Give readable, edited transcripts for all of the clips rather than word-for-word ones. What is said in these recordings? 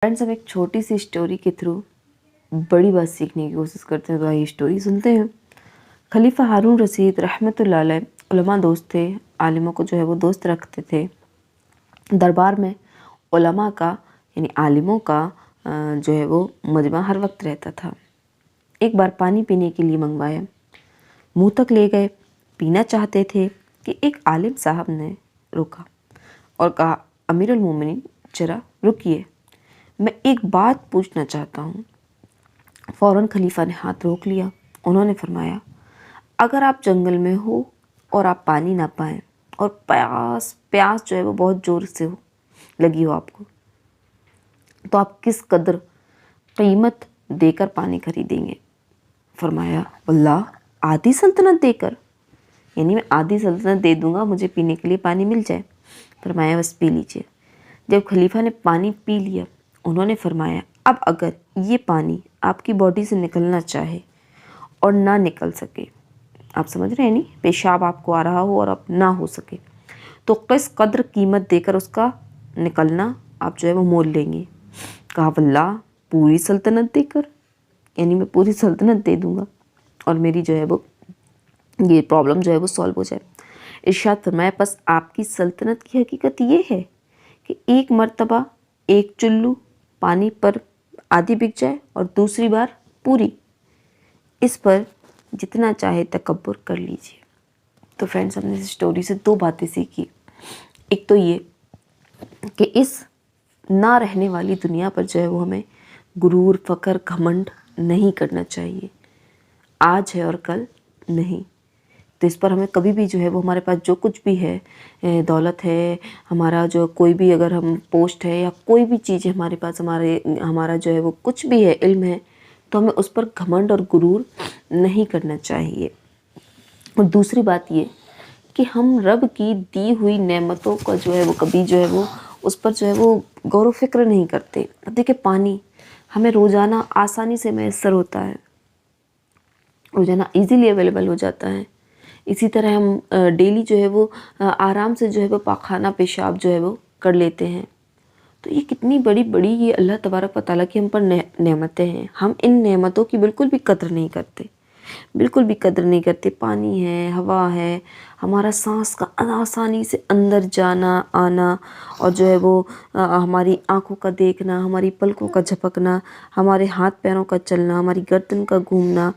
Friends, हम एक छोटी सी स्टोरी के थ्रू बड़ी बात सीखने की कोशिश करते हैं। तो आइए स्टोरी सुनते हैं। खलीफा हारून रशीद रहमतुल्लाह अलैह उलमा दोस्त थे। आलिमों को जो है वो दोस्त रखते थे। दरबार में उलमा का यानी आलिमों का जो है वो मजमा हर वक्त रहता था। एक बार पानी पीने के लिए मंगवाया, मुंह तक ले गए, पीना चाहते थे कि एक आलिम साहब ने रोका और कहा, अमीरुल मोमिनीन जरा रुकिए, मैं एक बात पूछना चाहता हूँ। फ़ौरन खलीफा ने हाथ रोक लिया। उन्होंने फरमाया, अगर आप जंगल में हो और आप पानी ना पाएं और प्यास जो है वो बहुत ज़ोर से लगी हो आपको, तो आप किस कदर कीमत देकर पानी खरीदेंगे? फरमाया, वल्लाह आधी सल्तनत देकर, यानी मैं आधी सल्तनत दे दूंगा, मुझे पीने के लिए पानी मिल जाए। फरमाया, बस पी लीजिए। जब खलीफा ने पानी पी लिया, उन्होंने फरमाया, अब अगर ये पानी आपकी बॉडी से निकलना चाहे और ना निकल सके, आप समझ रहे हैं नहीं, पेशाब आपको आ रहा हो और अब ना हो सके, तो किस कदर कीमत देकर उसका निकलना आप जो है वो मोल लेंगे? कहा, वल्लाह पूरी सल्तनत देकर, यानी मैं पूरी सल्तनत दे दूंगा और मेरी जो है वो ये प्रॉब्लम जो है वो सॉल्व हो जाए। इरशाद फरमाया, बस आपकी सल्तनत की हकीकत ये है कि एक मर्तबा एक चुल्लू पानी पर आधी बिक जाए और दूसरी बार पूरी। इस पर जितना चाहे तकब्बुर कर लीजिए। तो फ्रेंड्स, हमने इस स्टोरी से दो बातें सीखी। एक तो ये कि इस ना रहने वाली दुनिया पर जो है वो हमें गुरूर, फ़ख्र, घमंड नहीं करना चाहिए। आज है और कल नहीं। तो इस पर हमें कभी भी जो है वो हमारे पास जो कुछ भी है, दौलत है, हमारा जो कोई भी अगर हम पोस्ट है या कोई भी चीज़ है हमारे पास, हमारा जो है वो कुछ भी है, इल्म है, तो हमें उस पर घमंड और गुरूर नहीं करना चाहिए। और दूसरी बात ये कि हम रब की दी हुई नेमतों का जो है वो कभी जो है वो उस पर जो है वो गौर व फिक्र नहीं करते। अब देखिए, पानी हमें रोज़ाना आसानी से मैसर होता है, रोज़ाना इजीली अवेलेबल हो जाता है। इसी तरह हम डेली जो है वो आराम से जो है वो पाखाना पेशाब जो है वो कर लेते हैं। तो ये कितनी बड़ी बड़ी ये अल्लाह तबारक व तआला की हम पर नेमतें हैं। हम इन नेमतों की बिल्कुल भी कदर नहीं करते, बिल्कुल भी कदर नहीं करते। पानी है, हवा है, हमारा सांस का आसानी से अंदर जाना आना, और जो है वो हमारी आँखों का देखना, हमारी पलकों का झपकना, हमारे हाथ पैरों का चलना, हमारी गर्दन का घूमना,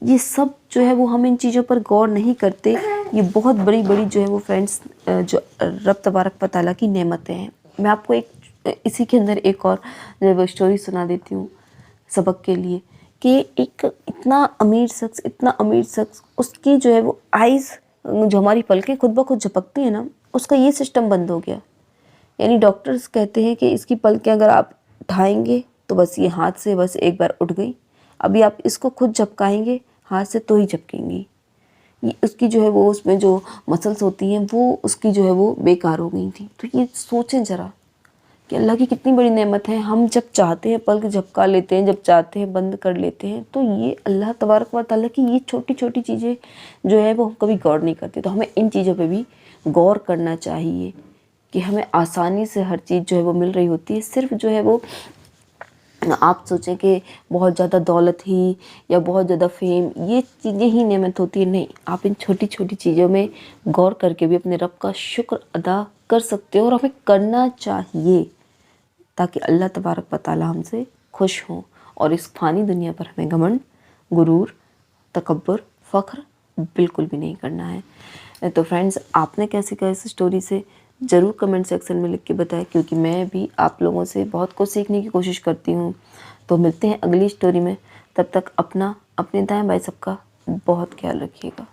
ये सब जो है वो हम इन चीज़ों पर गौर नहीं करते। ये बहुत बड़ी बड़ी जो है वो फ्रेंड्स जो रब तबारक व तआला की नेमतें हैं। मैं आपको इसी के अंदर एक और जो है वो स्टोरी सुना देती हूँ सबक के लिए, कि एक इतना अमीर शख्स उसकी जो है वो आइज़, जो हमारी पलकें खुद ब खुद झपकती हैं ना, उसका ये सिस्टम बंद हो गया। यानी डॉक्टर्स कहते हैं कि इसकी पलकें अगर आप उठाएंगे तो बस ये हाथ से बस एक बार उठ गई, अभी आप इसको खुद झपकाएंगे हाथ से तो ही झपकेंगी। ये उसकी जो है वो उसमें जो मसल्स होती हैं वो उसकी जो है वो बेकार हो गई थी। तो ये सोचें ज़रा कि अल्लाह की कितनी बड़ी नेमत है। हम जब चाहते हैं पलक झपका लेते हैं, जब चाहते हैं बंद कर लेते हैं। तो ये अल्लाह तबारक व तआला की ये छोटी छोटी चीज़ें जो है वो हम कभी गौर नहीं करते। तो हमें इन चीज़ों पे भी गौर करना चाहिए कि हमें आसानी से हर चीज़ जो है वो मिल रही होती है। सिर्फ जो है वो आप सोचें कि बहुत ज़्यादा दौलत ही या बहुत ज़्यादा फेम, ये चीज़ें ही नेमत होती है, नहीं। आप इन छोटी छोटी चीज़ों में गौर करके भी अपने रब का शुक्र अदा कर सकते हो, और हमें करना चाहिए, ताकि अल्लाह तबारक व तआला हमसे खुश हों और इस फ़ानी दुनिया पर हमें घमंड, गुरूर, तकब्बुर, फ़ख्र बिल्कुल भी नहीं करना है। तो फ्रेंड्स, आपने कैसे कहा इस स्टोरी से ज़रूर कमेंट सेक्शन में लिख के बताएं, क्योंकि मैं भी आप लोगों से बहुत कुछ सीखने की कोशिश करती हूँ। तो मिलते हैं अगली स्टोरी में, तब तक अपने दाएं बाएं सबका बहुत ख्याल रखिएगा।